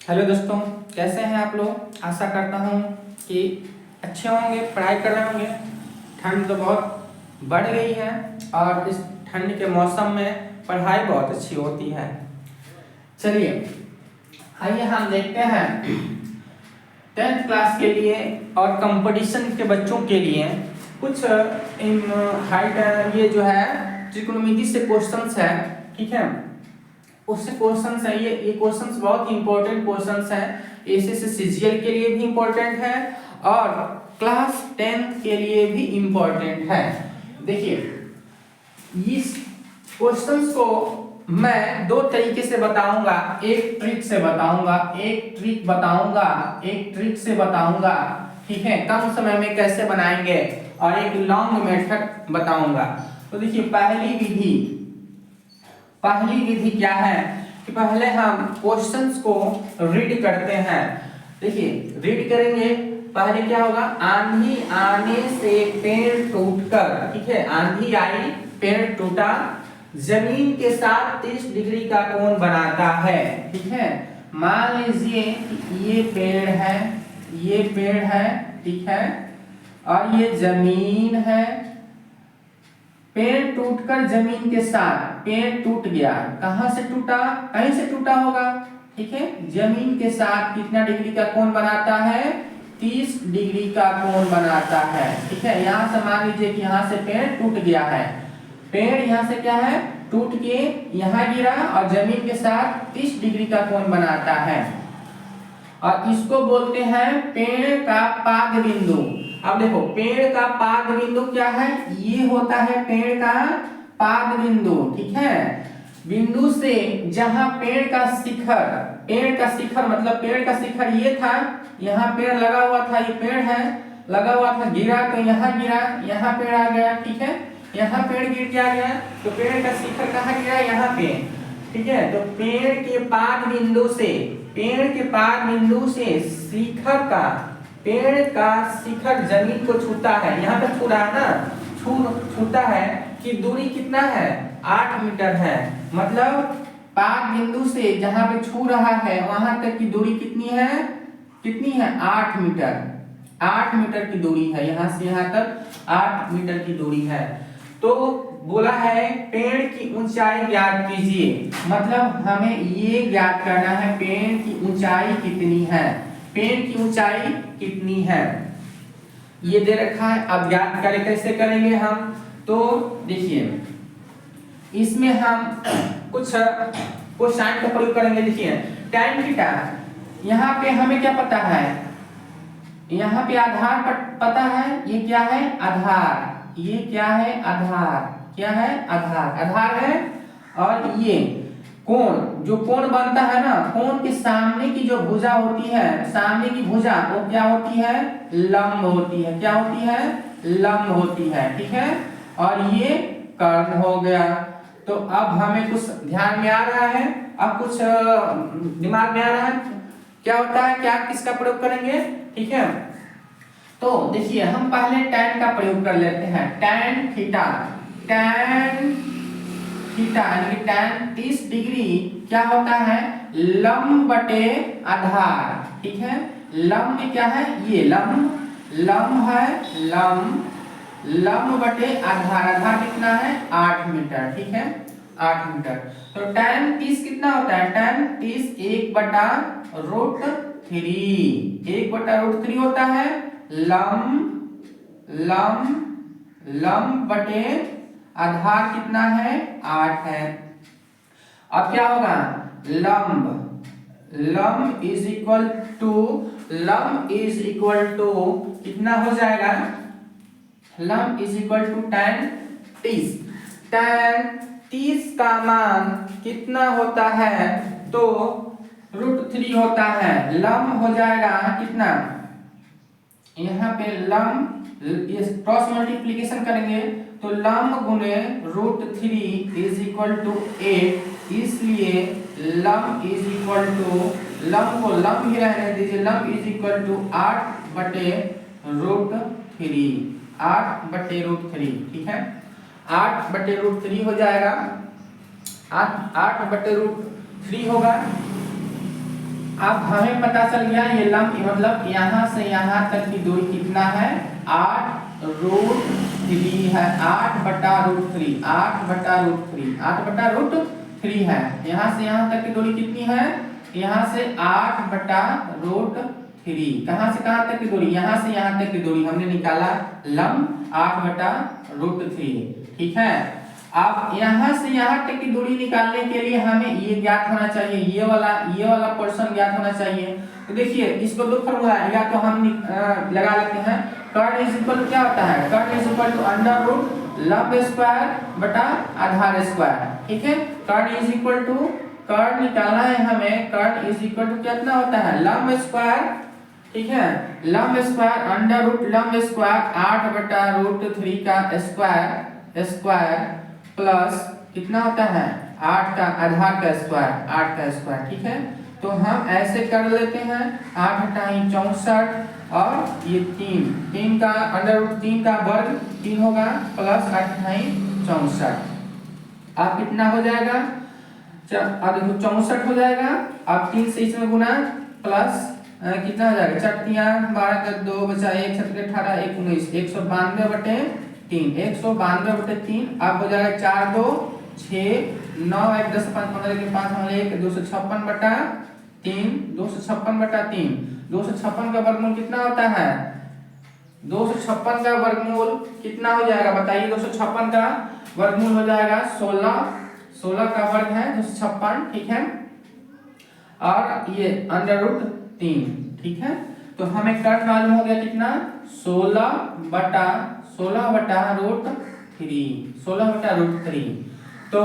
Hello दोस्तों, कैसे हैं आप लोग। आशा करता हूँ कि अच्छे होंगे, पढ़ाई कर रहे होंगे। ठंड तो बहुत बढ़ गई है और इस ठंड के मौसम में पढ़ाई बहुत अच्छी होती है। चलिए आइए हम देखते हैं 10th क्लास के लिए और कंपटीशन के बच्चों के लिए कुछ हाइट ये जो है त्रिकोणमिति से क्वेश्चंस है। ठीक है, उससे क्वेश्चंस है। ये क्वेश्चंस बहुत ही इंपॉर्टेंट क्वेश्चंस हैं। एसएससी सीजीएल के लिए भी इंपॉर्टेंट है और क्लास 10 के लिए भी इंपॉर्टेंट है। देखिए इस क्वेश्चंस को मैं दो तरीके से बताऊंगा, एक ट्रिक से बताऊंगा, एक ट्रिक से बताऊंगा। ठीक है, कम समय में कैसे बनाएंगे और एक लॉन्ग मेथड बताऊंगा। तो देखिए पहली विधि क्या है कि पहले हम क्वेश्चंस को रीड करते हैं। देखिए रीड करेंगे, पहले क्या होगा, आंधी आने से पेड़ टूटकर, ठीक है, आंधी आई पेड़ टूटा, जमीन के साथ 30 डिग्री का कोण बनाता है। ठीक है, मान लीजिए ये पेड़ है, ठीक है, और ये जमीन है। पेड़ टूटकर जमीन के साथ, पेड़ टूट गया, कहां से टूटा, कहीं से टूटा होगा। ठीक है, जमीन के साथ कितना डिग्री का कोण बनाता है, 30 डिग्री का कोण बनाता है। ठीक है, यहां से मान लीजिए कि यहां से पेड़ टूट गया है, पेड़ यहां से क्या है, टूट के यहां गिरा और जमीन के साथ 30 डिग्री का कोण बनाता है और इसको बोलते हैं पेड़ का पाद बिंदु। अब देखो पेड़ का पाद बिंदु क्या है, ये होता है पेड़ का पाद बिंदु। ठीक है, बिंदु से जहां पेड़ का शिखर मतलब पेड़ का शिखर ये था, यहाँ पेड़ लगा हुआ था, ये पेड़ है लगा हुआ था, गिरा तो यहाँ गिरा, यहाँ पेड़ आ गया। ठीक है, यहाँ पेड़ गिर गया तो पेड़ का शिखर कहाँ गिरा, यहाँ पे। ठीक है, तो पेड़ के पाद बिंदु से पेड़ का शिखर जमीन को छूता है, यहाँ पे छू रहा है ना, छूता है कि दूरी कितना है, 8 मीटर है। मतलब पाद बिंदु से जहां पे छू रहा है वहां तक की दूरी कितनी है 8 मीटर। 8 मीटर की दूरी है, यहां से यहां तक 8 मीटर की दूरी है। तो बोला है पेड़ की ऊंचाई ज्ञात कीजिए, मतलब हमें ये ज्ञात करना है पेड़ की ऊंचाई कितनी है, ये दे रखा है। अब ज्ञात करें, कैसे करेंगे हम, तो देखिए इसमें हम कुछ साइन का प्रयोग करेंगे। देखिए tan थीटा, यहाँ पे हमें क्या पता है, यहाँ पे आधार पता है, ये क्या है आधार, ये क्या है आधार है। और ये कोण, जो कोण बनता है ना, कोण के सामने की जो भुजा होती है, सामने की भुजा वो क्या होती है, लंब होती है। क्या होती है, लंब होती है। ठीक है, और ये कर्ण हो गया। तो अब हमें कुछ ध्यान में आ रहा है, अब कुछ दिमाग में आ रहा है, क्या होता है, क्या किसका प्रयोग करेंगे। ठीक है, तो देखिए हम पहले tan का प्रयोग कर लेते हैं। tan थीटा यानी कि tan 30 डिग्री क्या होता है, लंब बटे आधार। ठीक है, लंब में क्या है, ये लंब है, लंब बटे आधार कितना है, 8 मीटर। ठीक है, 8 मीटर। तो tan 30 कितना होता है, tan 30 1 बटा रूट 3 होता है। लंब बटे आधार कितना है, 8 है। अब क्या होगा, लंब इज इक्वल टू कितना हो जाएगा, लंब इज इक्वल टू tan 30 का मान कितना होता है, तो √3 होता है। लंब हो जाएगा कितना, यहाँ पे लंब क्रॉस मल्टीप्लीकेशन करेंगे तो लंब गुने √3 इज इक्वल टू 8, इसलिए लंब इज इक्वल टू, लंब को लंब ही रहने दीजिए, लंब इज इक्वल टू 8 बटे √3। ठीक है, 8 बटे √3 हो जाएगा, 8 बटे √3 होगा, अब हमें पता चल गया ये लंब मतलब यहाँ से यहाँ तक की दूरी कितना है 8√3 है। 8/√3 8/√3 है। यहाँ से यहाँ तक की दूरी कितनी है? यहाँ से 8/√3। कहाँ से कहाँ तक की दूरी? यहाँ से यहाँ तक की दूरी हमने निकाला लंब 8/√3। ठीक है। अब यहाँ से यहाँ तक की दूरी निकालने के लिए हमें ये ज्ञात होना चाहिए, ये वाला पोर्शन ज्ञात होना चाहिए। तो देखिए इसको दो फॉर्मूला है, या तो हम लगा लेते हैं। कर्ण इज इक्वल टू क्या होता है? कर्ण is equal to under root लंब स्क्वायर बटा आधार स्क्वायर। ठीक है। कर्ण इज इक्वल टू, कर्ण निकालना है हमें, कर्ण इज इक्वल टू कितना होता है? लंब स्क्वायर। ठीक है। लंब स्क्वायर अंडर रूट लंब स्क्वायर 8/√3 का स्क्वायर प्लस कितना होता है? 8 का आधार का स्क्वायर, 8 का स्क्वायर। ठीक है। तो हम ऐसे कर लेते हैं 8 × 64 और ये 3 का अंडर रूट 3 का वर्ग 3 होगा प्लस 8 × 64। अब कितना हो जाएगा? 64 हो जाएगा। अब 3 से इसमें गुना प्लस कितना हो जाएगा? 4 × 3 12 2 बचा 1 7 18 1 19 192/3 192/3। अब हो जाएगा 4 2 6 9 1 10 5 15 के 5 1 256/3 256/3 256 का वर्गमूल कितना होता है? 256 का वर्गमूल कितना हो जाएगा बताइए? 256 का वर्गमूल हो जाएगा 16 का वर्ग है 256। ठीक है। और ये अंडर रूट 3। ठीक है। तो हमें कर्ण मालूम हो गया कितना? 16/√3। तो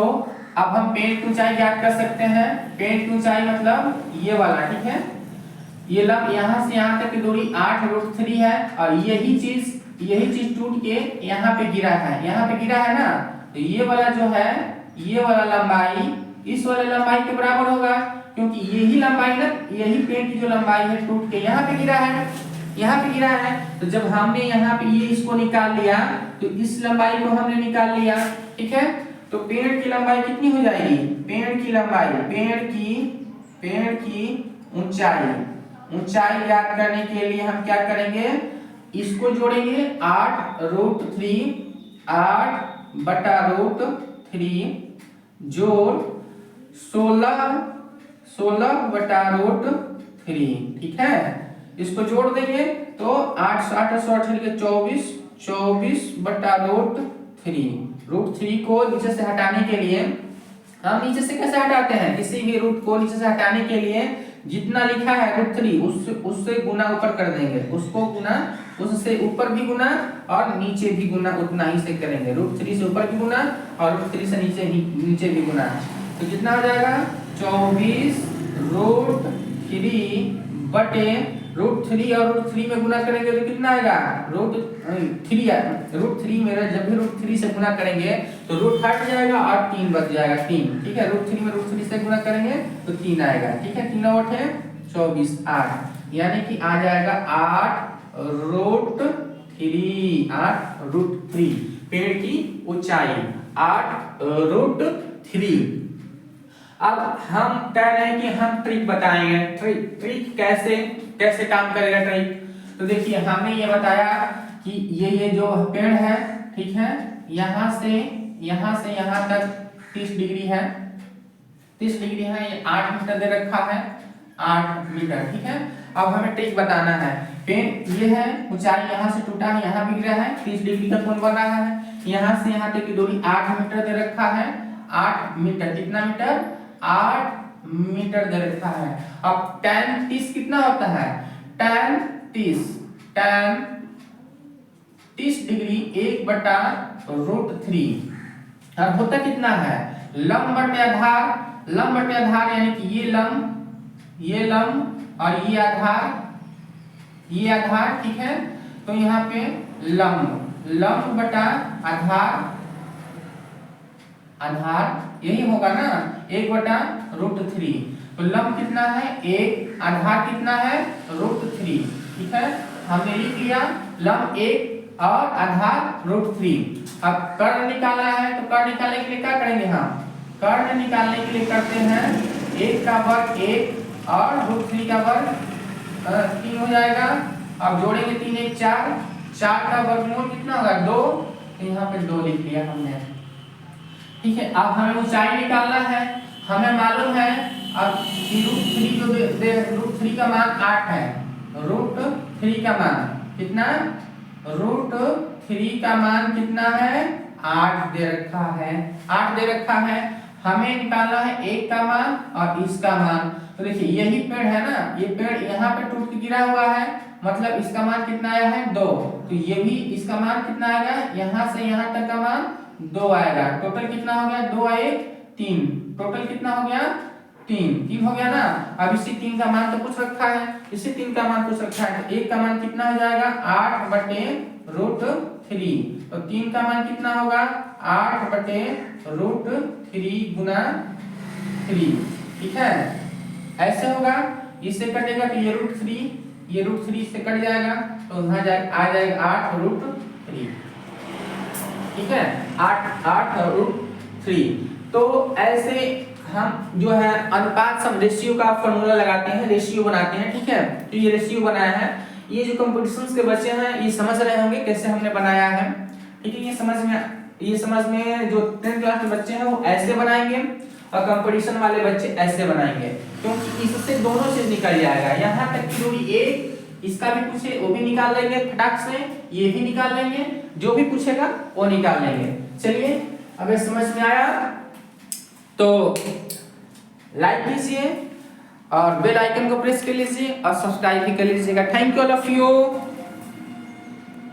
अब हम पेड़ की ऊंचाई ज्ञात कर सकते हैं। पेड़ की ऊंचाई मतलब ये वाला। ठीक है। ये लंब यहाँ से यहाँ तक की दूरी 8√3 है और यही चीज टूट के यहाँ पे गिरा है, ना। तो ये वाला जो है, ये वाला लंबाई इस वाले लंबाई के बराबर होगा, क्योंकि यही लंबाई ना, यही पेड़ की जो लंबाई है टूट के यहाँ पे गिरा है। तो जब हमने यहाँ पे ये इसको निकाल लिया तो इस लंबाई को हमने निकाल लिया। ठीक है। तो पेड़ की लंबाई कितनी हो जाएगी? पेड़ की ऊंचाई ज्ञात करने के लिए हम क्या करेंगे? इसको जोड़ेंगे 8/√3 जोड़ 16/√3। ठीक है। इसको जोड़ देंगे तो 8 8 24/√3 को नीचे से हटाने के लिए हम नीचे से कैसे हटाते हैं? किसी भी रूट को नीचे से हटाने के लिए जितना लिखा है √3 उससे गुना ऊपर कर देंगे, उससे ऊपर भी गुना और नीचे भी गुना उतना ही से करेंगे। √3 से ऊपर भी गुना और √3 से नीचे भी गुना। तो कितना हो जाएगा? 24√3 और √3 में गुना करेंगे तो कितना आएगा? √3 में जब भी √3 से गुना करेंगे तो रूट हट जाएगा और 3 बच जाएगा 3। ठीक है। √3 में √3 से गुना करेंगे तो 3 आएगा। ठीक है। 3 और 8 24 8, यानी कि आ जाएगा 8√3 पेड़ की ऊंचाई 8√3। अब हम कह रहे हैं कि हम ट्रिक बताएंगे। ट्रिक कैसे काम करेगा ट्रिक? तो देखिए हमने ये बताया कि ये जो पेड़ है, ठीक है, यहाँ से यहाँ तक 30 डिग्री है, 30 डिग्री है। ये 8 मीटर दे रखा है, 8 मीटर। ठीक है। अब हमें ट्रिक बताना है। पेड़ ये है, ऊंचाई यहाँ से टूटा है, यहाँ भी गिरा है, 30 डिग्री का कोण बन रहा है। यहाँ से यहाँ तक की दूरी 8 मीटर दे रखा है। 8 मीटर कितना मीटर? 8 मीटर दे रखा है। अब tan 30 कितना होता है? tan 30 degree 1/√3। अब होता कितना है? लंब बटे आधार, यानी कि ये लंब और ये आधार। ठीक है। तो यहाँ पे लंब बटा आधार यही होगा ना, 1/√3। तो लंब कितना है? 1, आधार कितना है? √3। ठीक है। हमने लिख लिया लंब 1 और आधार √3। अब कर्ण निकालना है, तो कर्ण निकालने के लिए क्या करेंगे हम? कर्ण निकालने के लिए करते हैं 1 का वर्ग 1 और √3 का वर्ग 3 हो जाएगा। अब जोड़ेंगे 3 1 4, 4 का वर्गमूल कितना होगा 2, तो यहाँ पे 2 लिख लिया हमने। ठीक है, अब हमें ऊंचाई निकालना है। हमें मालूम है अब √3 जो √3 का मान 8 है। √3 का मान कितना, √3 का मान कितना है 8 दे रखा है, 8 दे रखा है। हमें निकालना है 1 का मान और इसका मान। तो देखिए यही पेड़ है ना, ये पेड़ यहाँ पे टूट के गिरा हुआ है, मतलब इसका मान कितना आया है 2। तो ये भी इसका मान कितना आएगा, यहाँ से यहाँ तक का मान 2 आएगा। टोटल कितना हो गया 2 1 3, टोटल कितना हो गया 3 हो गया ना। अब इसी 3 का मान तो पूछ रखा है, इसी 3 का मान पूछ रखा है, तो 1 का मान कितना हो जाएगा 8 बटे √3। तो 3 का मान कितना होगा 8 बटे √3 गुना 3। ठीक है, ऐसे होगा। इससे कटेगा तो ये √3 से कट जाएगा, तो यहाँ आ जाएगा 8 √3। ठीक है, 8 √3। तो ऐसे हम जो है अनुपात सम रेशियो का फॉर्मूला लगाते हैं, रेशियो बनाते हैं। ठीक है, तो ये रेशियो बनाया है। ये जो कंपटीशंस के बच्चे हैं ये समझ रहे होंगे कैसे हमने बनाया है। ठीक है, ये समझ में जो 10th क्लास के बच्चे हैं वो ऐसे बनाएंगे और कंपटीशन वाले बच्चे ऐसे बनाएंगे, क्योंकि इससे दोनों चीज निकल जाएगा। यहाँ तक कि जो भी एक इसका भी पूछे वो भी निकाल लेंगे फटाक से, ये भी निकाल लेंगे, जो भी पूछेगा वो निकाल लेंगे। चलिए, अगर समझ में आया तो लाइक कीजिए और बेल आइकन को प्रेस कर लीजिए और सब्सक्राइब भी कर लीजिएगा। Thank you all of you.